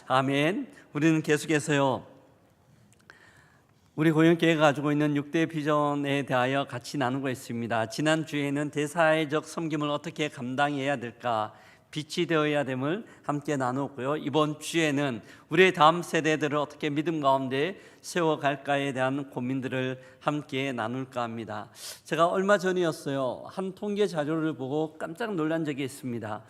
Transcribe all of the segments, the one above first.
아멘. 우리는 계속해서요, 우리 고영교회가 가지고 있는 6대 비전에 대하여 같이 나누고 있습니다. 지난주에는 대사회적 섬김을 어떻게 감당해야 될까, 빛이 되어야 됨을 함께 나누었고요. 이번 주에는 우리의 다음 세대들을 어떻게 믿음 가운데 세워갈까에 대한 고민들을 함께 나눌까 합니다. 제가 얼마 전이었어요, 한 통계 자료를 보고 깜짝 놀란 적이 있습니다.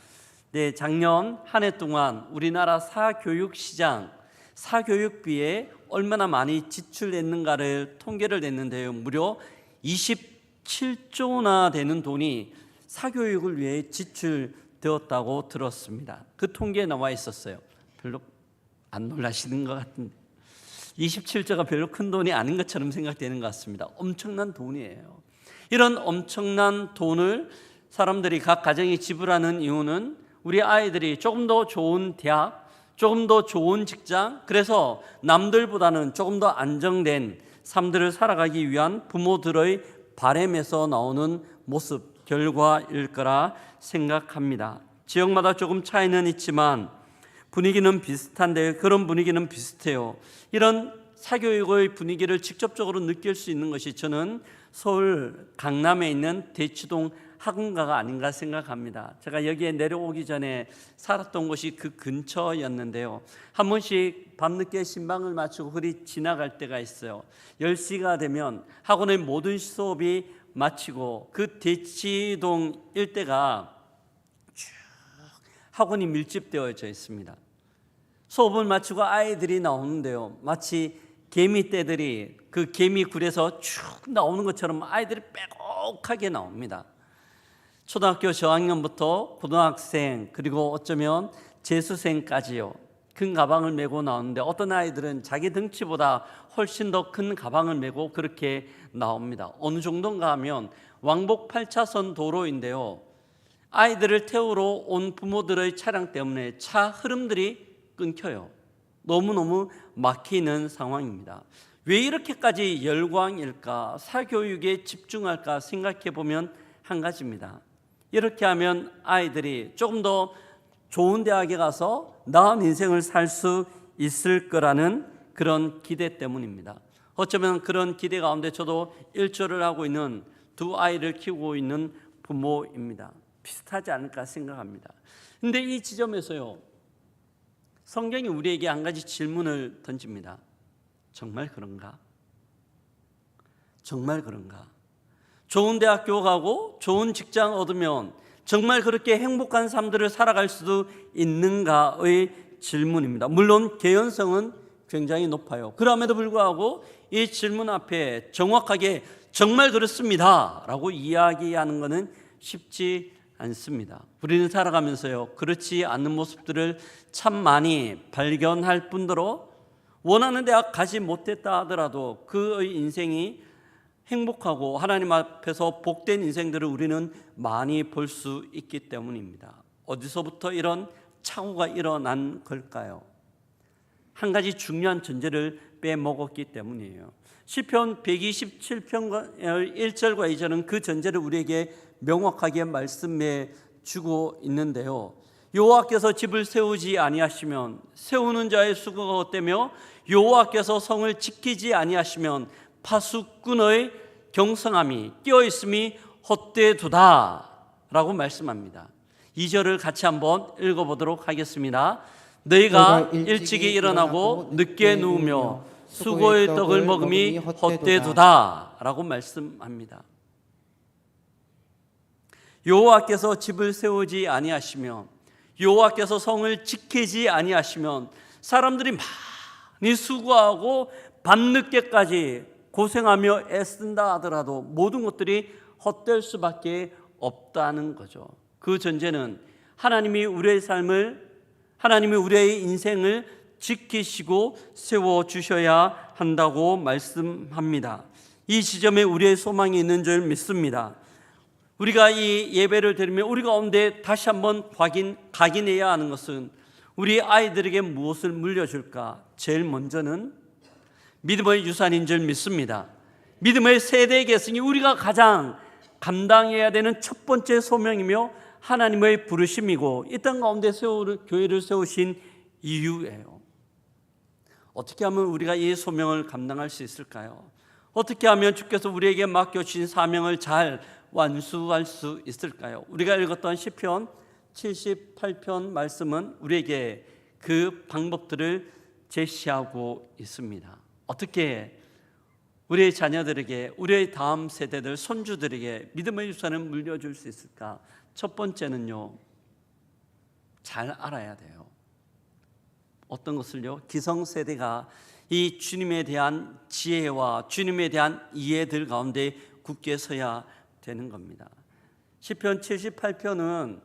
네, 작년 한 해 동안 우리나라 사교육 시장, 사교육비에 얼마나 많이 지출했는가를 통계를 냈는데요, 무려 27조나 되는 돈이 사교육을 위해 지출되었다고 들었습니다. 그 통계에 나와 있었어요. 별로 안 놀라시는 것 같은데 27조가 별로 큰 돈이 아닌 것처럼 생각되는 것 같습니다. 엄청난 돈이에요. 이런 엄청난 돈을 사람들이, 각 가정이 지불하는 이유는 우리 아이들이 조금 더 좋은 대학, 조금 더 좋은 직장, 그래서 남들보다는 조금 더 안정된 삶들을 살아가기 위한 부모들의 바람에서 나오는 모습, 결과일 거라 생각합니다. 지역마다 조금 차이는 있지만 분위기는 비슷한데, 그런 분위기는 비슷해요. 이런 사교육의 분위기를 직접적으로 느낄 수 있는 것이 저는 서울 강남에 있는 대치동 학원가가 아닌가 생각합니다. 제가 여기에 내려오기 전에 살았던 곳이 그 근처였는데요, 한 번씩 밤늦게 신방을 마치고 그리 지나갈 때가 있어요. 10시가 되면 학원의 모든 수업이 마치고 그 대치동 일대가 쭉 학원이 밀집되어져 있습니다. 수업을 마치고 아이들이 나오는데요, 마치 개미떼들이 그 개미굴에서 쭉 나오는 것처럼 아이들이 빼곡하게 나옵니다. 초등학교 저학년부터 고등학생, 그리고 어쩌면 재수생까지요, 큰 가방을 메고 나오는데, 어떤 아이들은 자기 등치보다 훨씬 더 큰 가방을 메고 그렇게 나옵니다. 어느 정도인가 하면 왕복 8차선 도로인데요, 아이들을 태우러 온 부모들의 차량 때문에 차 흐름들이 끊겨요. 너무너무 막히는 상황입니다. 왜 이렇게까지 열광일까, 사교육에 집중할까 생각해 보면 한 가지입니다. 이렇게 하면 아이들이 조금 더 좋은 대학에 가서 나은 인생을 살 수 있을 거라는 그런 기대 때문입니다. 어쩌면 그런 기대 가운데 저도 일조를 하고 있는 두 아이를 키우고 있는 부모입니다. 비슷하지 않을까 생각합니다. 그런데 이 지점에서요, 성경이 우리에게 한 가지 질문을 던집니다. 정말 그런가? 정말 그런가? 좋은 대학교 가고 좋은 직장 얻으면 정말 그렇게 행복한 삶들을 살아갈 수도 있는가의 질문입니다. 물론 개연성은 굉장히 높아요. 그럼에도 불구하고 이 질문 앞에 정확하게 정말 그렇습니다 라고 이야기하는 것은 쉽지 않습니다. 우리는 살아가면서요, 그렇지 않는 모습들을 참 많이 발견할 뿐더러 원하는 대학 가지 못했다 하더라도 그의 인생이 행복하고 하나님 앞에서 복된 인생들을 우리는 많이 볼 수 있기 때문입니다. 어디서부터 이런 착오가 일어난 걸까요? 한 가지 중요한 전제를 빼먹었기 때문이에요. 시편 127편 1절과 2절은 그 전제를 우리에게 명확하게 말씀해 주고 있는데요, 여호와께서 집을 세우지 아니하시면 세우는 자의 수고가 헛되며 여호와께서 성을 지키지 아니하시면 파수꾼의 경성함이 끼어있음이 헛되도다 라고 말씀합니다. 2절을 같이 한번 읽어보도록 하겠습니다. 너희가 일찍이 일어나고 늦게 누우며 수고의 떡을 먹음이 헛되도다 라고 말씀합니다. 여호와께서 집을 세우지 아니하시며 여호와께서 성을 지키지 아니하시면 사람들이 많이 수고하고 밤늦게까지 고생하며 애쓴다 하더라도 모든 것들이 헛될 수밖에 없다는 거죠. 그 전제는 하나님이 우리의 삶을, 하나님이 우리의 인생을 지키시고 세워주셔야 한다고 말씀합니다. 이 지점에 우리의 소망이 있는 줄 믿습니다. 우리가 이 예배를 드리면 우리 가운데 다시 한번 각인해야 하는 것은 우리 아이들에게 무엇을 물려줄까? 제일 먼저는 믿음의 유산인 줄 믿습니다. 믿음의 세대 계승이 우리가 가장 감당해야 되는 첫 번째 소명이며 하나님의 부르심이고 이 땅 가운데 교회를 세우신 이유예요. 어떻게 하면 우리가 이 소명을 감당할 수 있을까요? 어떻게 하면 주께서 우리에게 맡겨주신 사명을 잘 완수할 수 있을까요? 우리가 읽었던 시편 78편 말씀은 우리에게 그 방법들을 제시하고 있습니다. 어떻게 우리의 자녀들에게, 우리의 다음 세대들, 손주들에게 믿음의 유산을 물려줄 수 있을까? 첫 번째는요, 잘 알아야 돼요. 어떤 것을요? 기성세대가 이 주님에 대한 지혜와 주님에 대한 이해들 가운데 굳게 서야 되는 겁니다. 시편 78편은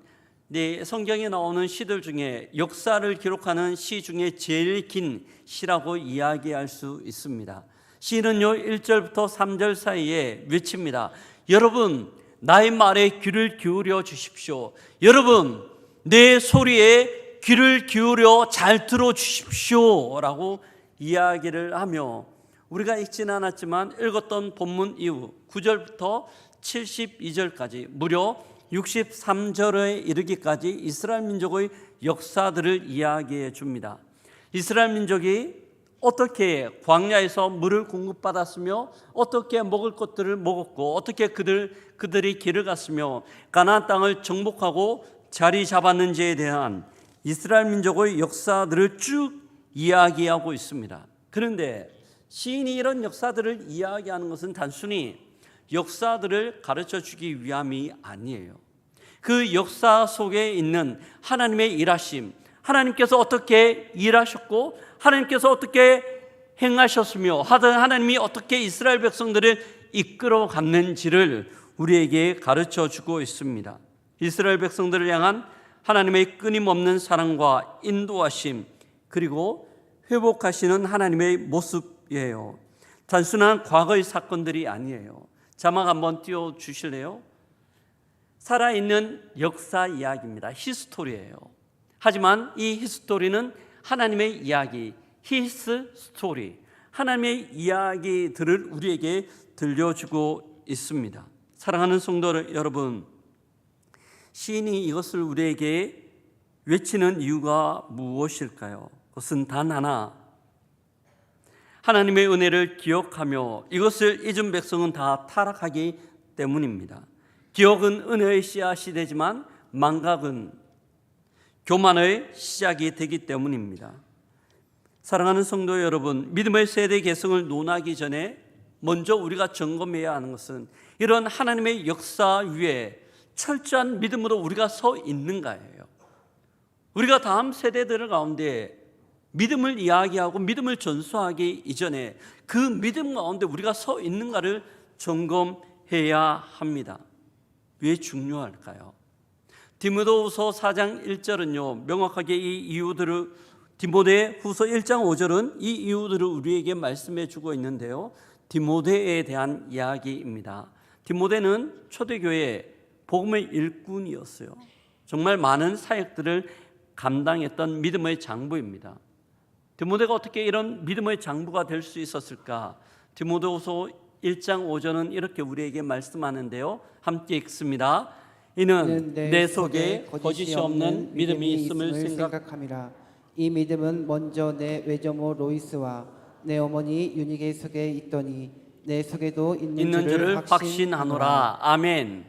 성경에 나오는 시들 중에 역사를 기록하는 시 중에 제일 긴 시라고 이야기할 수 있습니다. 시는요 1절부터 3절 사이에 외칩니다. 여러분, 나의 말에 귀를 기울여 주십시오. 여러분, 내 소리에 귀를 기울여 잘 들어주십시오 라고 이야기를 하며, 우리가 읽지는 않았지만 읽었던 본문 이후 9절부터 72절까지 무려 63절에 이르기까지 이스라엘 민족의 역사들을 이야기해 줍니다. 이스라엘 민족이 어떻게 광야에서 물을 공급받았으며 어떻게 먹을 것들을 먹었고 어떻게 그들이 길을 갔으며 가나안 땅을 정복하고 자리 잡았는지에 대한 이스라엘 민족의 역사들을 쭉 이야기하고 있습니다. 그런데 시인이 이런 역사들을 이야기하는 것은 단순히 역사들을 가르쳐 주기 위함이 아니에요. 그 역사 속에 있는 하나님의 일하심, 하나님께서 어떻게 일하셨고 하나님께서 어떻게 행하셨으며 하나님이 어떻게 이스라엘 백성들을 이끌어 갔는지를 우리에게 가르쳐 주고 있습니다. 이스라엘 백성들을 향한 하나님의 끊임없는 사랑과 인도하심, 그리고 회복하시는 하나님의 모습이에요. 단순한 과거의 사건들이 아니에요. 자막 한번 띄워주실래요? 살아있는 역사 이야기입니다. 히스토리예요. 하지만 이 히스토리는 하나님의 이야기, 히스 스토리, 하나님의 이야기들을 우리에게 들려주고 있습니다. 사랑하는 성도 여러분, 시인이 이것을 우리에게 외치는 이유가 무엇일까요? 그것은 단 하나, 하나님의 은혜를 기억하며 이것을 잊은 백성은 다 타락하기 때문입니다. 기억은 은혜의 씨앗이 되지만 망각은 교만의 시작이 되기 때문입니다. 사랑하는 성도 여러분, 믿음의 세대 계승을 논하기 전에 먼저 우리가 점검해야 하는 것은 이런 하나님의 역사 위에 철저한 믿음으로 우리가 서 있는가예요. 우리가 다음 세대들 가운데 믿음을 이야기하고 믿음을 전수하기 이전에 그 믿음 가운데 우리가 서 있는가를 점검해야 합니다. 왜 중요할까요? 디모데후서 4장 1절은요 명확하게 이 이유들을, 디모데후서 1장 5절은 이 이유들을 우리에게 말씀해 주고 있는데요, 디모데에 대한 이야기입니다. 디모데는 초대교회 복음의 일꾼이었어요. 정말 많은 사역들을 감당했던 믿음의 장부입니다. 디모데가 어떻게 이런 믿음의 장부가 될 수 있었을까? 디모데후서 1장 5절은 이렇게 우리에게 말씀하는데요, 함께 읽습니다. 이는 내 속에 거짓이 없는 믿음이 있음을 생각함이라. 이 믿음은 먼저 내 외조모 로이스와 내 어머니 유니게 속에 있더니 내 속에도 있는 줄을 확신하노라. 아멘.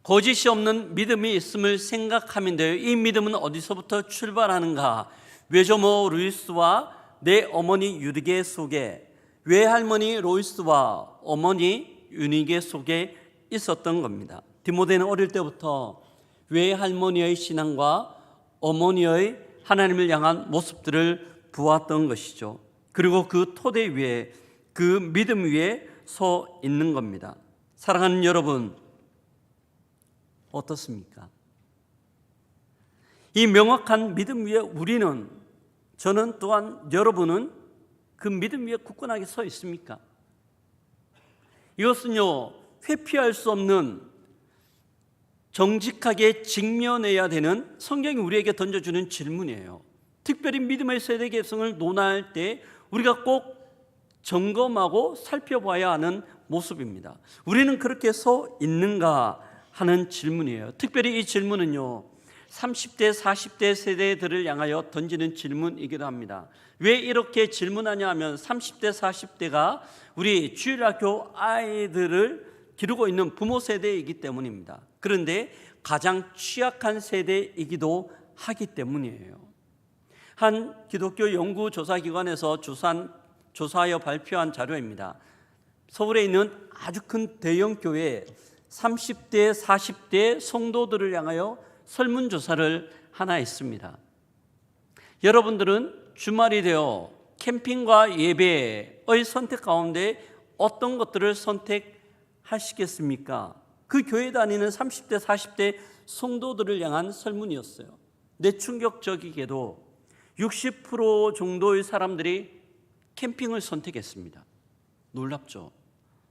거짓이 없는 믿음이 있음을 생각함인데요, 이 믿음은 어디서부터 출발하는가? 외조모 루이스와 내 어머니 유니게 속에, 외할머니 로이스와 어머니 유니게 속에 있었던 겁니다. 디모데는 어릴 때부터 외할머니의 신앙과 어머니의 하나님을 향한 모습들을 보았던 것이죠. 그리고 그 토대 위에, 그 믿음 위에 서 있는 겁니다. 사랑하는 여러분, 어떻습니까? 이 명확한 믿음 위에 우리는, 저는 또한 여러분은 그 믿음 위에 굳건하게 서 있습니까? 이것은요 회피할 수 없는, 정직하게 직면해야 되는 성경이 우리에게 던져주는 질문이에요. 특별히 믿음의 세대 계승을 논할 때 우리가 꼭 점검하고 살펴봐야 하는 모습입니다. 우리는 그렇게 서 있는가 하는 질문이에요. 특별히 이 질문은요 30대, 40대 세대들을 향하여 던지는 질문이기도 합니다. 왜 이렇게 질문하냐 하면 30대, 40대가 우리 주일학교 아이들을 기르고 있는 부모 세대이기 때문입니다. 그런데 가장 취약한 세대이기도 하기 때문이에요. 한 기독교 연구조사기관에서 조사하여 발표한 자료입니다. 서울에 있는 아주 큰 대형 교회 30대, 40대 성도들을 향하여 설문조사를 하나 했습니다. 여러분들은 주말이 되어 캠핑과 예배의 선택 가운데 어떤 것들을 선택하시겠습니까? 그 교회 다니는 30대, 40대 성도들을 향한 설문이었어요. 내 충격적이게도 60% 정도의 사람들이 캠핑을 선택했습니다. 놀랍죠?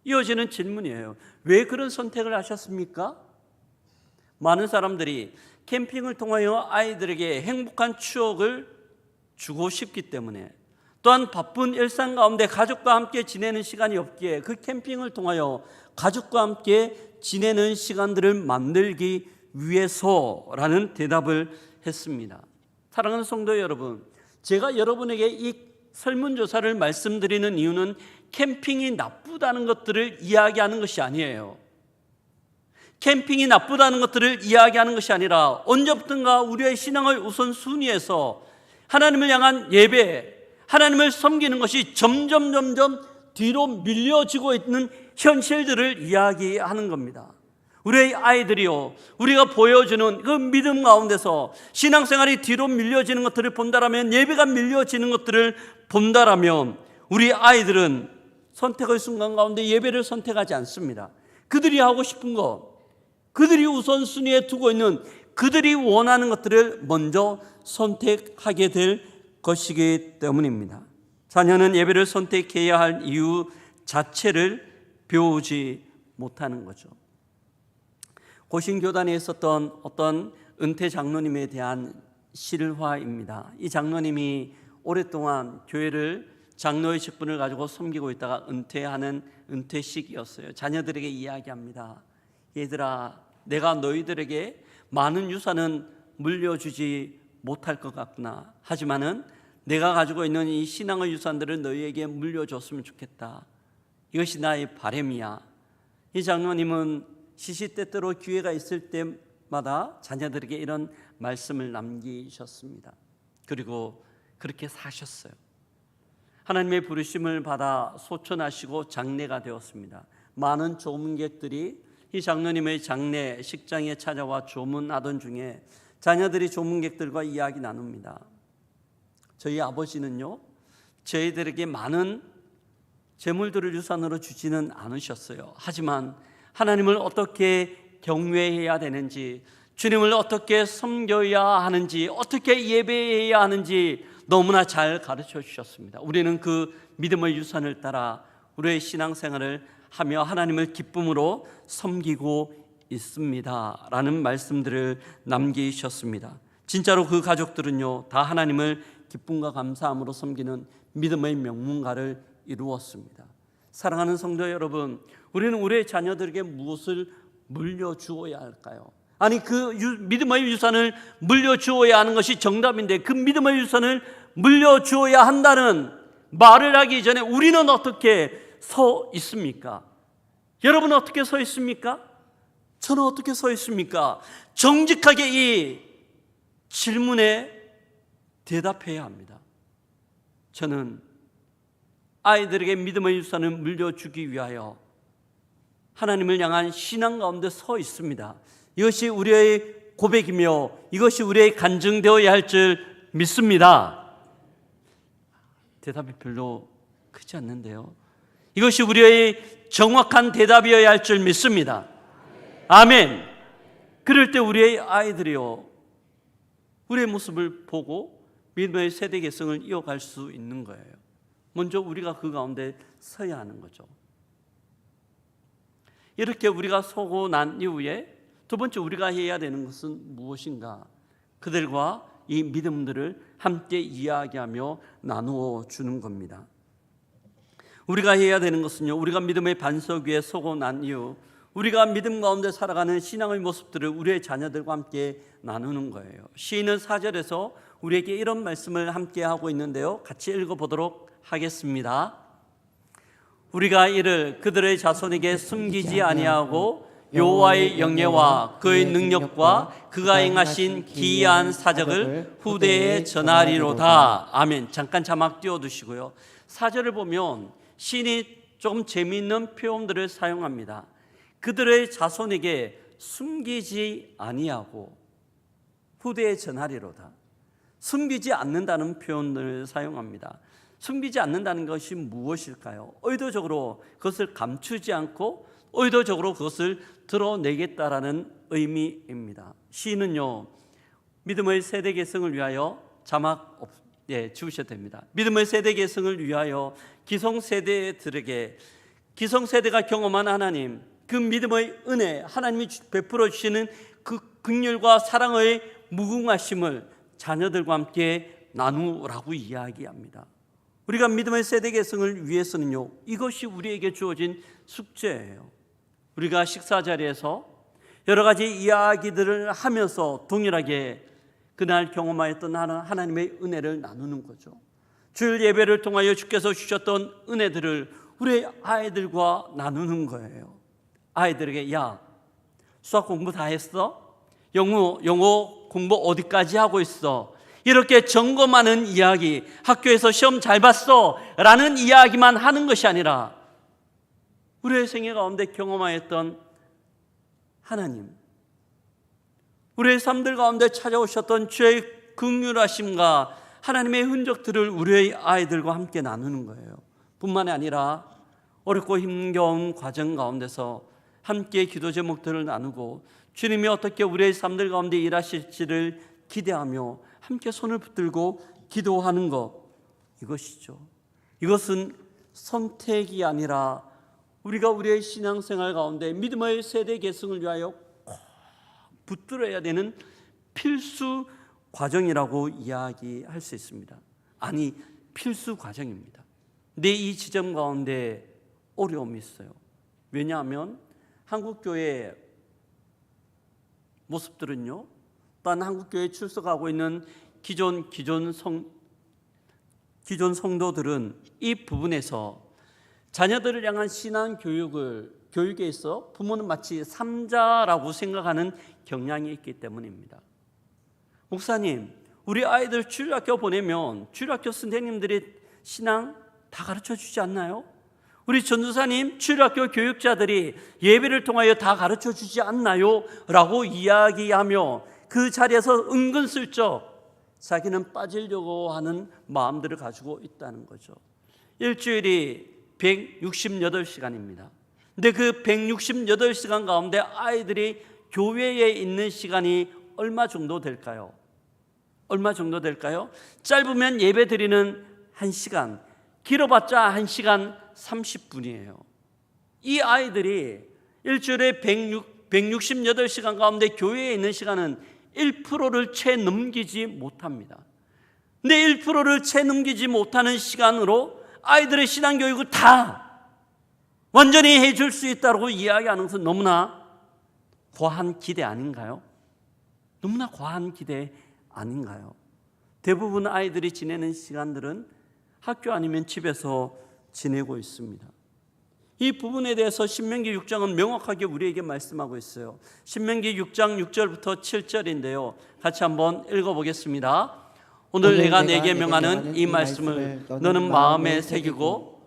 이어지는 질문이에요. 왜 그런 선택을 하셨습니까? 많은 사람들이 캠핑을 통하여 아이들에게 행복한 추억을 주고 싶기 때문에, 또한 바쁜 일상 가운데 가족과 함께 지내는 시간이 없기에 그 캠핑을 통하여 가족과 함께 지내는 시간들을 만들기 위해서라는 대답을 했습니다. 사랑하는 성도 여러분, 제가 여러분에게 이 설문조사를 말씀드리는 이유는 캠핑이 나쁘다는 것들을 이야기하는 것이 아니에요. 캠핑이 나쁘다는 것들을 이야기하는 것이 아니라 언제부턴가 우리의 신앙의 우선순위에서 하나님을 향한 예배, 하나님을 섬기는 것이 점점 뒤로 밀려지고 있는 현실들을 이야기하는 겁니다. 우리의 아이들이요, 우리가 보여주는 그 믿음 가운데서 신앙생활이 뒤로 밀려지는 것들을 본다라면, 예배가 밀려지는 것들을 본다라면 우리 아이들은 선택의 순간 가운데 예배를 선택하지 않습니다. 그들이 하고 싶은 것, 그들이 우선순위에 두고 있는 그들이 원하는 것들을 먼저 선택하게 될 것이기 때문입니다. 자녀는 예배를 선택해야 할 이유 자체를 배우지 못하는 거죠. 고신교단에 있었던 어떤 은퇴 장로님에 대한 실화입니다. 이 장로님이 오랫동안 교회를 장로의 직분을 가지고 섬기고 있다가 은퇴하는 은퇴식이었어요. 자녀들에게 이야기합니다. 얘들아, 내가 너희들에게 많은 유산은 물려주지 못할 것 같구나. 하지만은 내가 가지고 있는 이 신앙의 유산들을 너희에게 물려줬으면 좋겠다. 이것이 나의 바람이야. 이 장로님은 시시때때로 기회가 있을 때마다 자녀들에게 이런 말씀을 남기셨습니다. 그리고 그렇게 사셨어요. 하나님의 부르심을 받아 소천하시고 장례가 되었습니다. 많은 조문객들이 이 장로님의 장례 식장에 찾아와 조문하던 중에 자녀들이 조문객들과 이야기 나눕니다. 저희 아버지는요, 저희들에게 많은 재물들을 유산으로 주지는 않으셨어요. 하지만 하나님을 어떻게 경외해야 되는지, 주님을 어떻게 섬겨야 하는지, 어떻게 예배해야 하는지 너무나 잘 가르쳐 주셨습니다. 우리는 그 믿음의 유산을 따라 우리의 신앙생활을 하며 하나님을 기쁨으로 섬기고 있습니다 라는 말씀들을 남기셨습니다. 진짜로 그 가족들은요, 다 하나님을 기쁨과 감사함으로 섬기는 믿음의 명문가를 이루었습니다. 사랑하는 성도 여러분, 우리는 우리의 자녀들에게 무엇을 물려주어야 할까요? 아니, 그 믿음의 유산을 물려주어야 하는 것이 정답인데, 그 믿음의 유산을 물려주어야 한다는 말을 하기 전에 우리는 어떻게 서 있습니까? 여러분은 어떻게 서 있습니까? 저는 어떻게 서 있습니까? 정직하게 이 질문에 대답해야 합니다. 저는 아이들에게 믿음의 유산을 물려주기 위하여 하나님을 향한 신앙 가운데 서 있습니다. 이것이 우리의 고백이며 이것이 우리의 간증되어야 할 줄 믿습니다. 대답이 별로 크지 않는데요. 이것이 우리의 정확한 대답이어야 할 줄 믿습니다. 아멘. 그럴 때 우리의 아이들이요, 우리의 모습을 보고 믿음의 세대 개성을 이어갈 수 있는 거예요. 먼저 우리가 그 가운데 서야 하는 거죠. 이렇게 우리가 서고 난 이후에 두 번째 우리가 해야 되는 것은 무엇인가? 그들과 이 믿음들을 함께 이야기하며 나누어 주는 겁니다. 우리가 해야 되는 것은요, 우리가 믿음의 반석 위에 서고 난 이후 우리가 믿음 가운데 살아가는 신앙의 모습들을 우리의 자녀들과 함께 나누는 거예요. 시인은 4절에서 우리에게 이런 말씀을 함께 하고 있는데요. 같이 읽어보도록 하겠습니다. 우리가 이를 그들의 자손에게 숨기지 아니하고 여호와의 영예와 그의 능력과 그가 행하신 기이한 사적을 후대에 전하리로다. 아멘. 잠깐 자막 띄워두시고요. 4절을 보면 시인이 조금 재미있는 표현들을 사용합니다. 그들의 자손에게 숨기지 아니하고 후대에 전하리로다. 숨기지 않는다는 표현을 사용합니다. 숨기지 않는다는 것이 무엇일까요? 의도적으로 그것을 감추지 않고 의도적으로 그것을 드러내겠다라는 의미입니다. 시인은요, 믿음의 세대 계승을 위하여 자막 지우셔도 됩니다. 믿음의 세대 계승을 위하여 기성세대들에게, 기성세대가 경험한 하나님, 그 믿음의 은혜, 하나님이 베풀어 주시는 그 긍휼과 사랑의 무궁하심을 자녀들과 함께 나누라고 이야기합니다. 우리가 믿음의 세대 계승을 위해서는요, 이것이 우리에게 주어진 숙제예요. 우리가 식사 자리에서 여러 가지 이야기들을 하면서 동일하게 그날 경험하였던 하나님의 은혜를 나누는 거죠. 주일 예배를 통하여 주께서 주셨던 은혜들을 우리 아이들과 나누는 거예요. 아이들에게, 야, 수학 공부 다 했어? 영어 공부 어디까지 하고 있어? 이렇게 점검하는 이야기, 학교에서 시험 잘 봤어 라는 이야기만 하는 것이 아니라 우리의 생애 가운데 경험하였던 하나님, 우리의 삶들 가운데 찾아오셨던 주의 긍휼하심과 하나님의 흔적들을 우리의 아이들과 함께 나누는 거예요. 뿐만이 아니라 어렵고 힘겨운 과정 가운데서 함께 기도 제목들을 나누고 주님이 어떻게 우리의 삶들 가운데 일하실지를 기대하며 함께 손을 붙들고 기도하는 것, 이것이죠. 이것은 선택이 아니라 우리가 우리의 신앙생활 가운데 믿음의 세대 계승을 위하여 꼭 붙들어야 되는 필수 과정이라고 이야기할 수 있습니다. 아니, 필수 과정입니다. 근데 이 지점 가운데 어려움이 있어요. 왜냐하면 한국교회 모습들은요, 또한 한국교회에 출석하고 있는 기존 성도들은 이 부분에서 자녀들을 향한 신앙 교육에 있어 부모는 마치 삼자라고 생각하는 경향이 있기 때문입니다. 목사님, 우리 아이들 주일학교 보내면 주일학교 선생님들이 신앙 다 가르쳐 주지 않나요? 우리 전도사님, 주일학교 교육자들이 예배를 통하여 다 가르쳐 주지 않나요? 라고 이야기하며 그 자리에서 은근슬쩍 자기는 빠지려고 하는 마음들을 가지고 있다는 거죠. 일주일이 168시간입니다. 근데 그 168시간 가운데 아이들이 교회에 있는 시간이 얼마 정도 될까요? 얼마 정도 될까요? 짧으면 예배 드리는 1시간, 길어봤자 1시간 30분이에요. 이 아이들이 일주일에 168시간 가운데 교회에 있는 시간은 1%를 채 넘기지 못합니다. 근데 1%를 채 넘기지 못하는 시간으로 아이들의 신앙교육을 다 완전히 해줄 수 있다고 이야기하는 것은 너무나 과한 기대 아닌가요? 너무나 과한 기대 아닌가요? 대부분 아이들이 지내는 시간들은 학교 아니면 집에서 지내고 있습니다. 이 부분에 대해서 신명기 6장은 명확하게 우리에게 말씀하고 있어요. 신명기 6장 6절부터 7절인데요. 같이 한번 읽어보겠습니다. 오늘 내가 내게 명하는 이 말씀을 너는 마음에 새기고,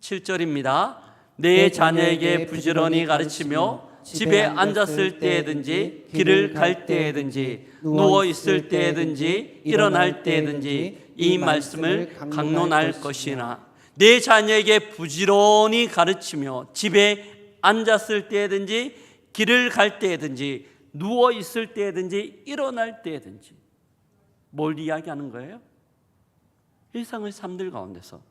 7절입니다. 내 자녀에게 부지런히 가르치며 집에 앉았을 때든지 길을 갈 때든지 누워 있을 때든지 일어날 때든지 이 말씀을 강론할 것이나, 내 자녀에게 부지런히 가르치며 집에 앉았을 때든지 길을 갈 때든지 누워 있을 때든지 일어날 때든지. 뭘 이야기하는 거예요? 일상의 삶들 가운데서,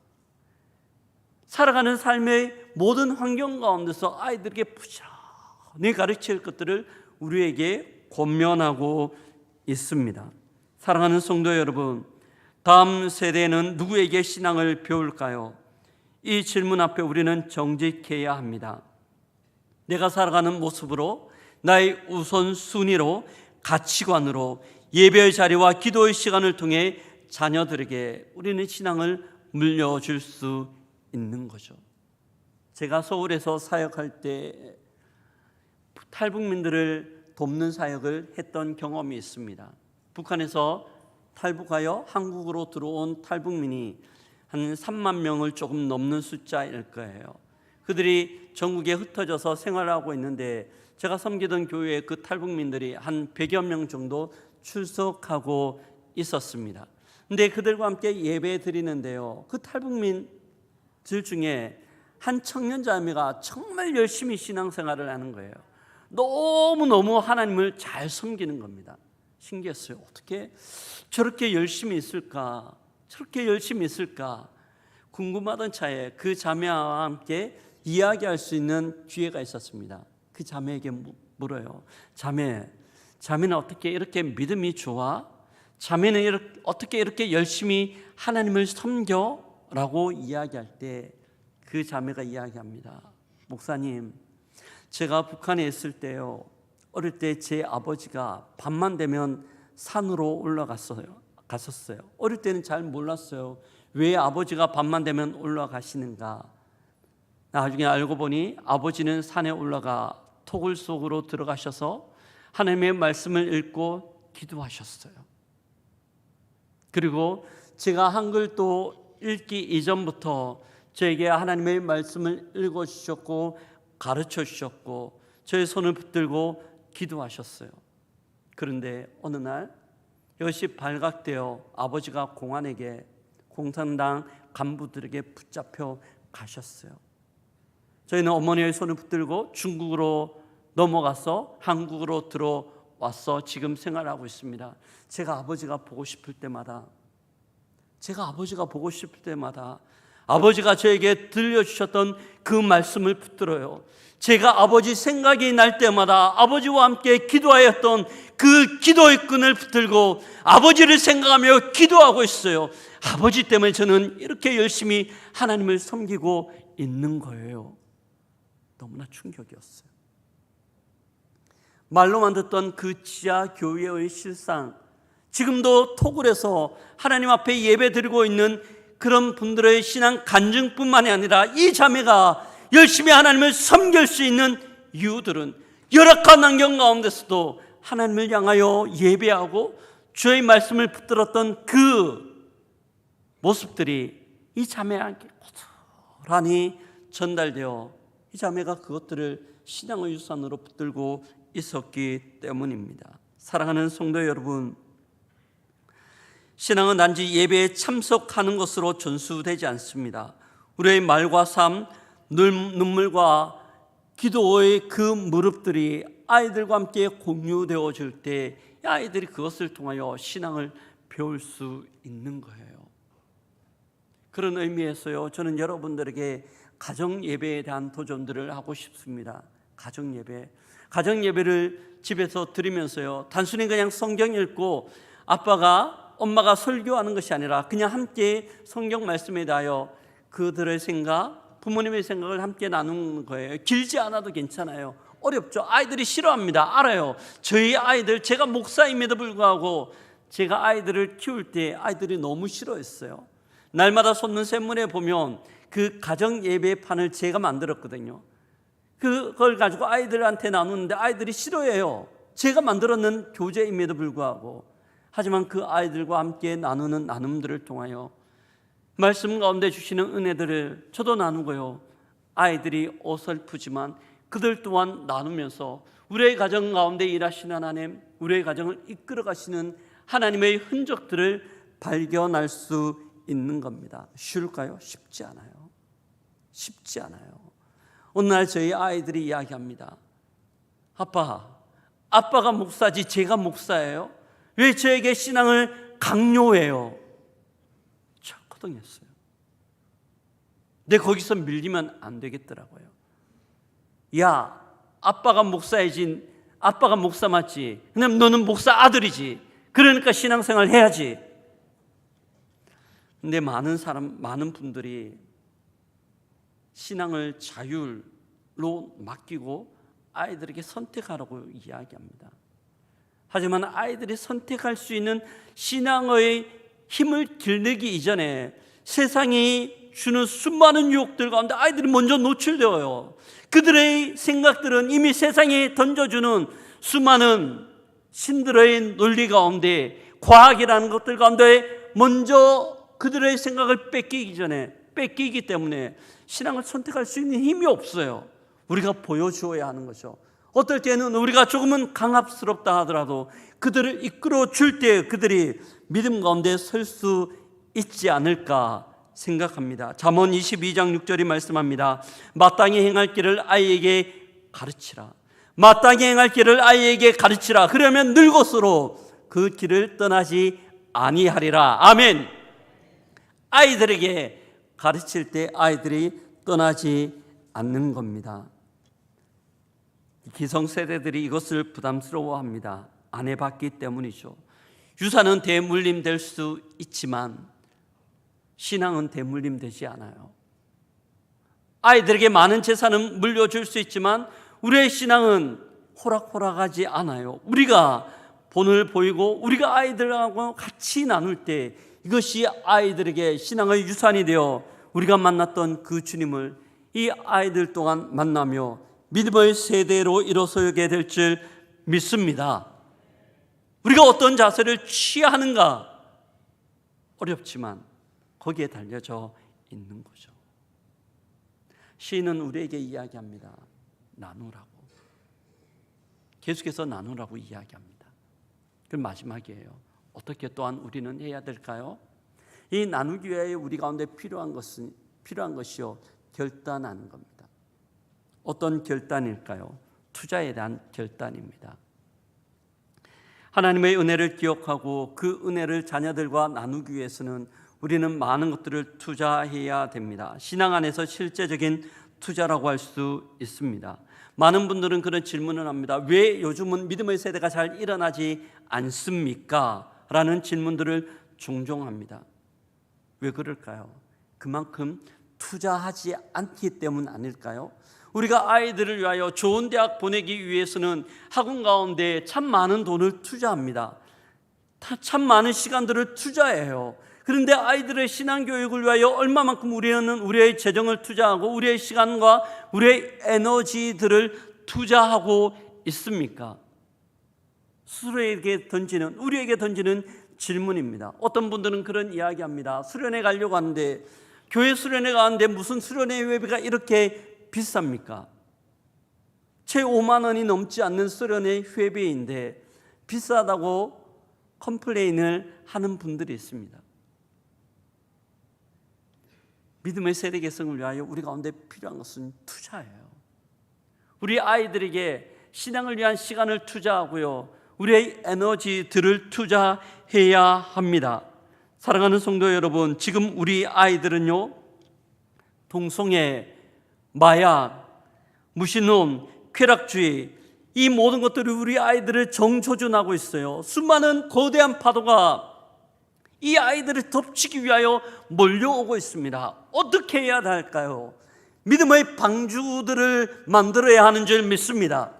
살아가는 삶의 모든 환경 가운데서 아이들에게 부지런히 가르칠 것들을 우리에게 권면하고 있습니다. 사랑하는 성도 여러분, 다음 세대는 누구에게 신앙을 배울까요? 이 질문 앞에 우리는 정직해야 합니다. 내가 살아가는 모습으로, 나의 우선순위로, 가치관으로 예배의 자리와 기도의 시간을 통해 자녀들에게 우리는 신앙을 물려줄 수 있는 거죠. 제가 서울에서 사역할 때 탈북민들을 돕는 사역을 했던 경험이 있습니다. 북한에서 탈북하여 한국으로 들어온 탈북민이 한 3만 명을 조금 넘는 숫자일 거예요. 그들이 전국에 흩어져서 생활하고 있는데 제가 섬기던 교회에 그 탈북민들이 한 100여 명 정도 출석하고 있었습니다. 근데 그들과 함께 예배 드리는데요, 그 탈북민들 중에 한 청년 자매가 정말 열심히 신앙생활을 하는 거예요. 너무너무 하나님을 잘 섬기는 겁니다. 신기했어요. 어떻게 저렇게 열심히 있을까? 저렇게 열심히 있을까? 궁금하던 차에 그 자매와 함께 이야기할 수 있는 기회가 있었습니다. 그 자매에게 물어요. 자매는 어떻게 이렇게 믿음이 좋아? 자매는 어떻게 이렇게 열심히 하나님을 섬겨? 라고 이야기할 때 그 자매가 이야기합니다. 목사님, 제가 북한에 있을 때요, 어릴 때 제 아버지가 밤만 되면 산으로 올라갔었어요. 어릴 때는 잘 몰랐어요. 왜 아버지가 밤만 되면 올라가시는가? 나중에 알고 보니 아버지는 산에 올라가 토굴 속으로 들어가셔서 하나님의 말씀을 읽고 기도하셨어요. 그리고 제가 한글도 읽기 이전부터 저에게 하나님의 말씀을 읽어주셨고 가르쳐주셨고 저의 손을 붙들고 기도하셨어요. 그런데 어느 날 이것이 발각되어 아버지가 공산당 간부들에게 붙잡혀 가셨어요. 저희는 어머니의 손을 붙들고 중국으로 넘어가서 한국으로 들어와서 지금 생활하고 있습니다. 제가 아버지가 보고 싶을 때마다 아버지가 저에게 들려주셨던 그 말씀을 붙들어요. 제가 아버지 생각이 날 때마다 아버지와 함께 기도하였던 그 기도의 끈을 붙들고 아버지를 생각하며 기도하고 있어요. 아버지 때문에 저는 이렇게 열심히 하나님을 섬기고 있는 거예요. 너무나 충격이었어요. 말로만 듣던 그 지하 교회의 실상, 지금도 토굴에서 하나님 앞에 예배 드리고 있는 그런 분들의 신앙 간증뿐만이 아니라 이 자매가 열심히 하나님을 섬길 수 있는 이유들은 열악한 환경 가운데서도 하나님을 향하여 예배하고 주의 말씀을 붙들었던 그 모습들이 이 자매에게 고스란히 전달되어 이 자매가 그것들을 신앙의 유산으로 붙들고 있었기 때문입니다. 사랑하는 성도 여러분, 신앙은 단지 예배에 참석하는 것으로 전수되지 않습니다. 우리의 말과 삶, 눈물과 기도의 그 무릎들이 아이들과 함께 공유되어질 때 아이들이 그것을 통하여 신앙을 배울 수 있는 거예요. 그런 의미에서요, 저는 여러분들에게 가정 예배에 대한 도전들을 하고 싶습니다. 가정 예배를 집에서 드리면서요, 단순히 그냥 성경 읽고 엄마가 설교하는 것이 아니라 그냥 함께 성경 말씀에 대하여 그들의 생각, 부모님의 생각을 함께 나누는 거예요. 길지 않아도 괜찮아요. 어렵죠. 아이들이 싫어합니다. 알아요. 저희 아이들, 제가 목사임에도 불구하고 제가 아이들을 키울 때 아이들이 너무 싫어했어요. 날마다 솟는 샘문에 보면 그 가정 예배판을 제가 만들었거든요. 그걸 가지고 아이들한테 나누는데 아이들이 싫어해요. 제가 만들었는 교재임에도 불구하고. 하지만 그 아이들과 함께 나누는 나눔들을 통하여 말씀 가운데 주시는 은혜들을 저도 나누고요, 아이들이 어설프지만 그들 또한 나누면서 우리의 가정 가운데 일하시는 하나님, 우리의 가정을 이끌어 가시는 하나님의 흔적들을 발견할 수 있는 겁니다. 쉬울까요? 쉽지 않아요. 어느 날 저희 아이들이 이야기합니다. 아빠가 목사지 제가 목사예요? 왜 저에게 신앙을 강요해요? 철커덩했어요. 근데 거기서 밀리면 안 되겠더라고요. 야, 아빠가 목사이지, 아빠가 목사 맞지? 그럼 너는 목사 아들이지. 그러니까 신앙생활 해야지. 근데 많은 분들이 신앙을 자율로 맡기고 아이들에게 선택하라고 이야기합니다. 하지만 아이들이 선택할 수 있는 신앙의 힘을 길르기 이전에 세상이 주는 수많은 유혹들 가운데 아이들이 먼저 노출되어요. 그들의 생각들은 이미 세상에 던져주는 수많은 신들의 논리 가운데, 과학이라는 것들 가운데 먼저 그들의 생각을 뺏기기 때문에 신앙을 선택할 수 있는 힘이 없어요. 우리가 보여주어야 하는 거죠. 어떨 때는 우리가 조금은 강압스럽다 하더라도 그들을 이끌어 줄 때 그들이 믿음 가운데 설 수 있지 않을까 생각합니다. 잠언 22장 6절이 말씀합니다. 마땅히 행할 길을 아이에게 가르치라. 마땅히 행할 길을 아이에게 가르치라. 그러면 늙었으로 그 길을 떠나지 아니하리라. 아멘. 아이들에게 가르칠 때 아이들이 떠나지 않는 겁니다. 기성세대들이 이것을 부담스러워합니다. 안 해봤기 때문이죠. 유산은 대물림 될 수 있지만 신앙은 대물림 되지 않아요. 아이들에게 많은 재산은 물려줄 수 있지만 우리의 신앙은 호락호락하지 않아요. 우리가 본을 보이고 우리가 아이들하고 같이 나눌 때 이것이 아이들에게 신앙의 유산이 되어 우리가 만났던 그 주님을 이 아이들 동안 만나며 믿음의 세대로 일어서게 될 줄 믿습니다. 우리가 어떤 자세를 취하는가 어렵지만 거기에 달려져 있는 거죠. 시인은 우리에게 이야기합니다. 나누라고. 계속해서 나누라고 이야기합니다. 그 마지막이에요. 어떻게 또한 우리는 해야 될까요? 이 나누기 위해 우리 가운데 필요한 것이요, 결단하는 겁니다. 어떤 결단일까요? 투자에 대한 결단입니다. 하나님의 은혜를 기억하고 그 은혜를 자녀들과 나누기 위해서는 우리는 많은 것들을 투자해야 됩니다. 신앙 안에서 실제적인 투자라고 할 수 있습니다. 많은 분들은 그런 질문을 합니다. 왜 요즘은 믿음의 세대가 잘 일어나지 않습니까? 라는 질문들을 종종 합니다. 왜 그럴까요? 그만큼 투자하지 않기 때문 아닐까요? 우리가 아이들을 위하여 좋은 대학 보내기 위해서는 학원 가운데 참 많은 돈을 투자합니다. 참 많은 시간들을 투자해요. 그런데 아이들의 신앙교육을 위하여 얼마만큼 우리는 우리의 재정을 투자하고 우리의 시간과 우리의 에너지들을 투자하고 있습니까? 스스로에게 던지는, 우리에게 던지는 질문입니다. 어떤 분들은 그런 이야기합니다. 수련회 가려고 하는데, 교회 수련회 가는데 무슨 수련회 예배가 이렇게 비쌉니까? 채 5만 원이 넘지 않는 수련회 회비인데 비싸다고 컴플레인을 하는 분들이 있습니다. 믿음의 세대 개성을 위하여 우리 가운데 필요한 것은 투자예요. 우리 아이들에게 신앙을 위한 시간을 투자하고요, 우리의 에너지들을 투자해야 합니다. 사랑하는 성도 여러분, 지금 우리 아이들은요, 동성애, 마약, 무신론, 쾌락주의, 이 모든 것들이 우리 아이들을 정조준하고 있어요. 수많은 거대한 파도가 이 아이들을 덮치기 위하여 몰려오고 있습니다. 어떻게 해야 할까요? 믿음의 방주들을 만들어야 하는 줄 믿습니다.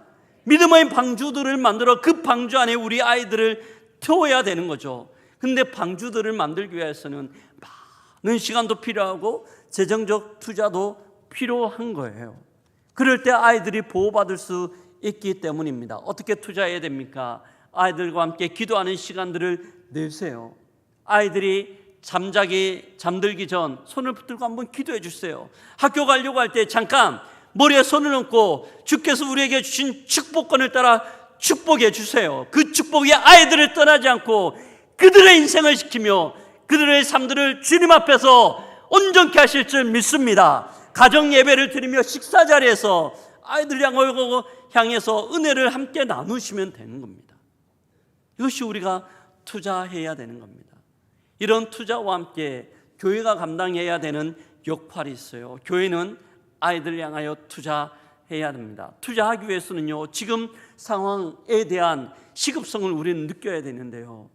믿음의 방주들을 만들어 그 방주 안에 우리 아이들을 태워야 되는 거죠. 근데 방주들을 만들기 위해서는 많은 시간도 필요하고 재정적 투자도 필요한 거예요. 그럴 때 아이들이 보호받을 수 있기 때문입니다. 어떻게 투자해야 됩니까? 아이들과 함께 기도하는 시간들을 내세요. 아이들이 잠들기 전 손을 붙들고 한번 기도해 주세요. 학교 가려고 할 때 잠깐 머리에 손을 얹고 주께서 우리에게 주신 축복권을 따라 축복해 주세요. 그 축복이 아이들을 떠나지 않고 그들의 인생을 지키며 그들의 삶들을 주님 앞에서 온전케 하실 줄 믿습니다. 가정 예배를 드리며 식사 자리에서 아이들 향해서 은혜를 함께 나누시면 되는 겁니다. 이것이 우리가 투자해야 되는 겁니다. 이런 투자와 함께 교회가 감당해야 되는 역할이 있어요. 교회는 아이들을 향하여 투자해야 됩니다. 투자하기 위해서는요, 지금 상황에 대한 시급성을 우리는 느껴야 되는데요,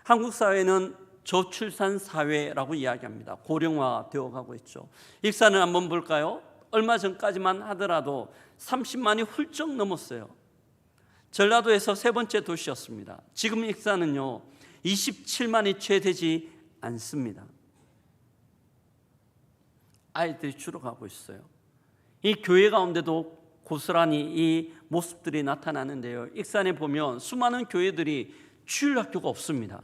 한국 사회는 저출산 사회라고 이야기합니다. 고령화 되어 가고 있죠. 익산을 한번 볼까요? 얼마 전까지만 하더라도 30만이 훌쩍 넘었어요. 전라도에서 세 번째 도시였습니다. 지금 익산은요 27만이 채 되지 않습니다. 아이들이 줄어가고 있어요. 이 교회 가운데도 고스란히 이 모습들이 나타나는데요. 익산에 보면 수많은 교회들이 주일학교가 없습니다.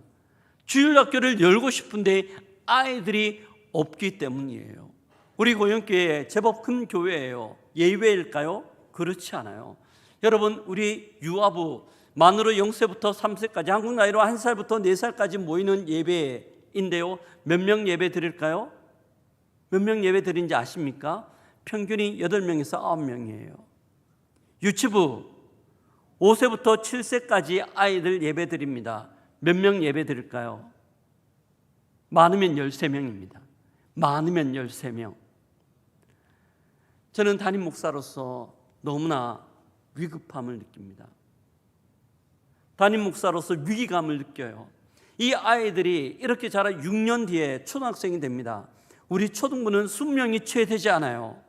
주일학교를 열고 싶은데 아이들이 없기 때문이에요. 우리 고영교회 제법 큰 교회예요. 예외일까요? 그렇지 않아요. 여러분, 우리 유아부 만으로 0세부터 3세까지 한국 나이로 1살부터 4살까지 모이는 예배인데요. 몇 명 예배 드릴까요? 몇 명 예배 드린지 아십니까? 평균이 8명에서 9명이에요. 유치부 5세부터 7세까지 아이들 예배 드립니다. 몇 명 예배 드릴까요? 많으면 13명입니다. 많으면 13명. 저는 담임 목사로서 너무나 위급함을 느낍니다. 담임 목사로서 위기감을 느껴요. 이 아이들이 이렇게 자라 6년 뒤에 초등학생이 됩니다. 우리 초등부는 수명이 채 되지 않아요.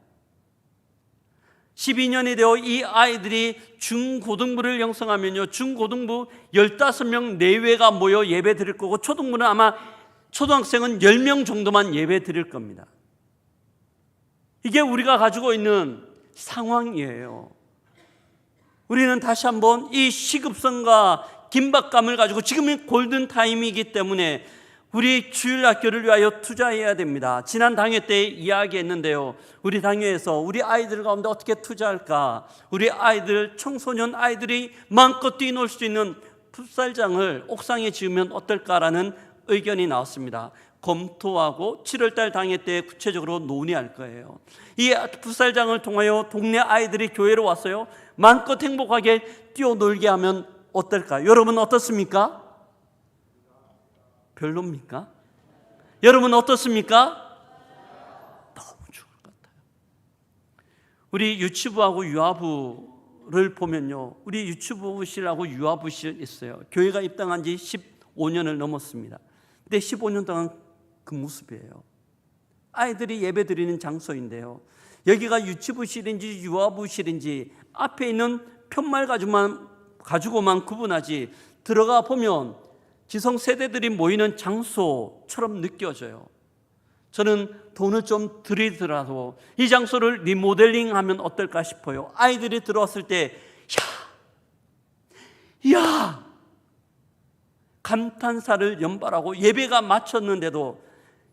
12년이 되어 이 아이들이 중고등부를 형성하면요, 중고등부 15명 내외가 모여 예배 드릴 거고, 초등부는 아마 초등학생은 10명 정도만 예배 드릴 겁니다. 이게 우리가 가지고 있는 상황이에요. 우리는 다시 한번 이 시급성과 긴박감을 가지고, 지금이 골든타임이기 때문에 우리 주일학교를 위하여 투자해야 됩니다. 지난 당회 때 이야기했는데요, 우리 당회에서 우리 아이들 가운데 어떻게 투자할까, 우리 아이들, 청소년 아이들이 마음껏 뛰놀 수 있는 풋살장을 옥상에 지으면 어떨까라는 의견이 나왔습니다. 검토하고 7월달 당회 때 구체적으로 논의할 거예요. 이 풋살장을 통하여 동네 아이들이 교회로 왔어요. 마음껏 행복하게 뛰어놀게 하면 어떨까? 여러분 어떻습니까? 별로입니까? 여러분 어떻습니까? 너무 좋을 것 같아요. 우리 유치부하고 유아부를 보면요, 우리 유치부실하고 유아부실 있어요. 교회가 입당한 지 15년을 넘었습니다. 근데 15년 동안 그 모습이에요. 아이들이 예배 드리는 장소인데요, 여기가 유치부실인지 유아부실인지 앞에 있는 편말 가지고만 구분하지, 들어가 보면 기성세대들이 모이는 장소처럼 느껴져요. 저는 돈을 좀 들이더라도 이 장소를 리모델링하면 어떨까 싶어요. 아이들이 들어왔을 때 야! 감탄사를 연발하고 예배가 마쳤는데도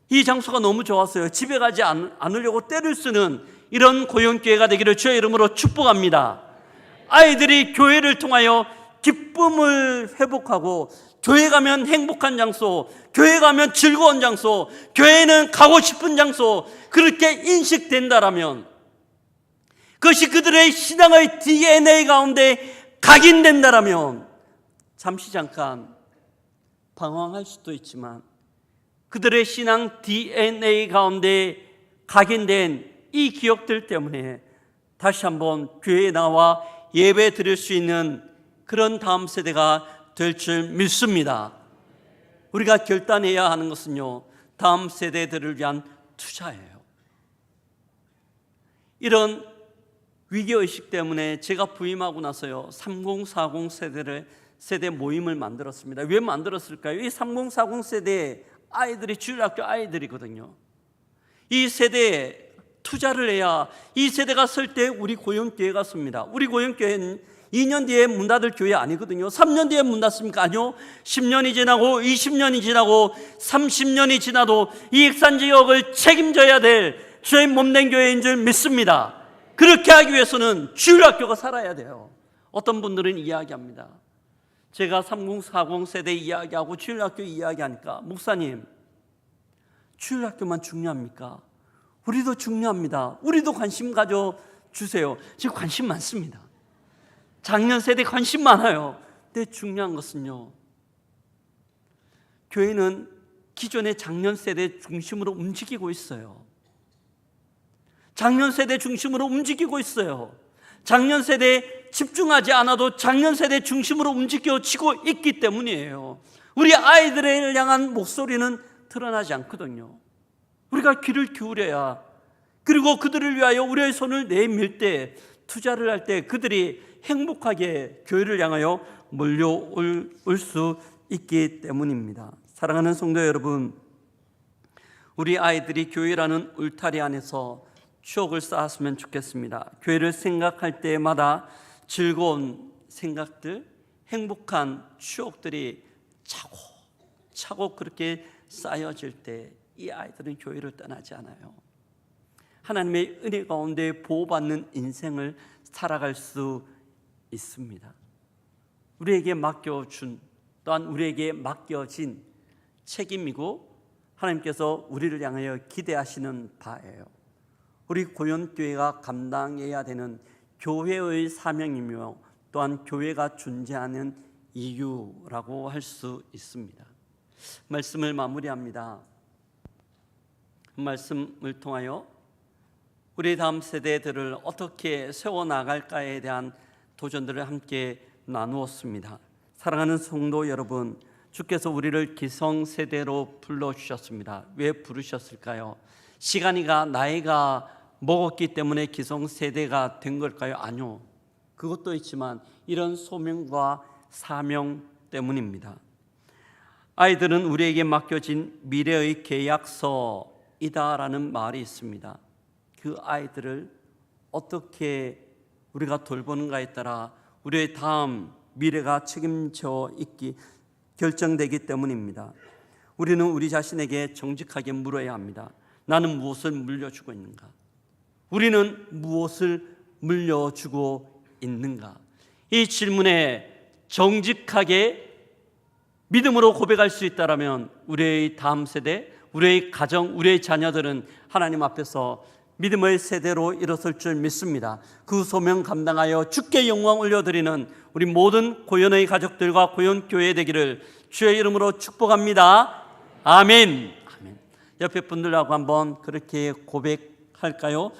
이 장소가 너무 좋았어요. 집에 가지 않으려고 떼를 쓰는 이런 고영교회가 되기를 주의 이름으로 축복합니다. 아이들이 교회를 통하여 기쁨을 회복하고, 교회 가면 행복한 장소, 교회 가면 즐거운 장소, 교회는 가고 싶은 장소, 그렇게 인식된다라면, 그것이 그들의 신앙의 DNA 가운데 각인된다라면, 잠시 잠깐 방황할 수도 있지만 그들의 신앙 DNA 가운데 각인된 이 기억들 때문에 다시 한번 교회에 나와 예배 드릴 수 있는 그런 다음 세대가 될 줄 믿습니다. 우리가 결단해야 하는 것은요, 다음 세대들을 위한 투자예요. 이런 위기의식 때문에 제가 부임하고 나서요, 3040 세대 모임을 만들었습니다. 왜 만들었을까요? 이 3040 세대 아이들이 주일학교 아이들이거든요. 이 세대에 투자를 해야 이 세대가 설 때 우리 고영교회가 섭니다. 우리 고영교회는 2년 뒤에 문 닫을 교회 아니거든요. 3년 뒤에 문 닫습니까? 아니요. 10년이 지나고 20년이 지나고 30년이 지나도 이 익산 지역을 책임져야 될 주의 몸된 교회인 줄 믿습니다. 그렇게 하기 위해서는 주일학교가 살아야 돼요. 어떤 분들은 이야기합니다. 제가 3040 세대 이야기하고 주일학교 이야기하니까, 목사님, 주일학교만 중요합니까? 우리도 중요합니다. 우리도 관심 가져주세요. 지금 관심 많습니다. 작년 세대 관심 많아요. 근데 중요한 것은요, 교회는 기존의 작년 세대 중심으로 움직이고 있어요. 작년 세대 중심으로 움직이고 있어요. 작년 세대에 집중하지 않아도 작년 세대 중심으로 움직여지고 있기 때문이에요. 우리 아이들을 향한 목소리는 드러나지 않거든요. 우리가 귀를 기울여야, 그리고 그들을 위하여 우리의 손을 내밀 때 투자를 할 때 그들이 행복하게 교회를 향하여 몰려올 수 있기 때문입니다. 사랑하는 성도 여러분, 우리 아이들이 교회라는 울타리 안에서 추억을 쌓았으면 좋겠습니다. 교회를 생각할 때마다 즐거운 생각들, 행복한 추억들이 차곡차곡 그렇게 쌓여질 때 이 아이들은 교회를 떠나지 않아요. 하나님의 은혜 가운데 보호받는 인생을 살아갈 수 있습니다. 우리에게 맡겨준, 또한 우리에게 맡겨진 책임이고 하나님께서 우리를 향하여 기대하시는 바예요. 우리 고연교회가 감당해야 되는 교회의 사명이며 또한 교회가 존재하는 이유라고 할 수 있습니다. 말씀을 마무리합니다. 말씀을 통하여 우리 다음 세대들을 어떻게 세워나갈까에 대한 도전들을 함께 나누었습니다. 사랑하는 성도 여러분, 주께서 우리를 기성세대로 불러주셨습니다. 왜 부르셨을까요? 시간이가 나이가 먹었기 때문에 기성세대가 된 걸까요? 아니요. 그것도 있지만 이런 소명과 사명 때문입니다. 아이들은 우리에게 맡겨진 미래의 계약서이다라는 말이 있습니다. 그 아이들을 어떻게 우리가 돌보는가에 따라 우리의 다음 미래가 책임져 있기 결정되기 때문입니다. 우리는 우리 자신에게 정직하게 물어야 합니다. 나는 무엇을 물려주고 있는가? 우리는 무엇을 물려주고 있는가? 이 질문에 정직하게 믿음으로 고백할 수 있다면 우리의 다음 세대, 우리의 가정, 우리의 자녀들은 하나님 앞에서 믿음의 세대로 일어설 줄 믿습니다. 그 소명 감당하여 주께 영광 올려드리는 우리 모든 고연의 가족들과 고연교회 되기를 주의 이름으로 축복합니다. 아멘. 아멘. 옆에 분들하고 한번 그렇게 고백할까요?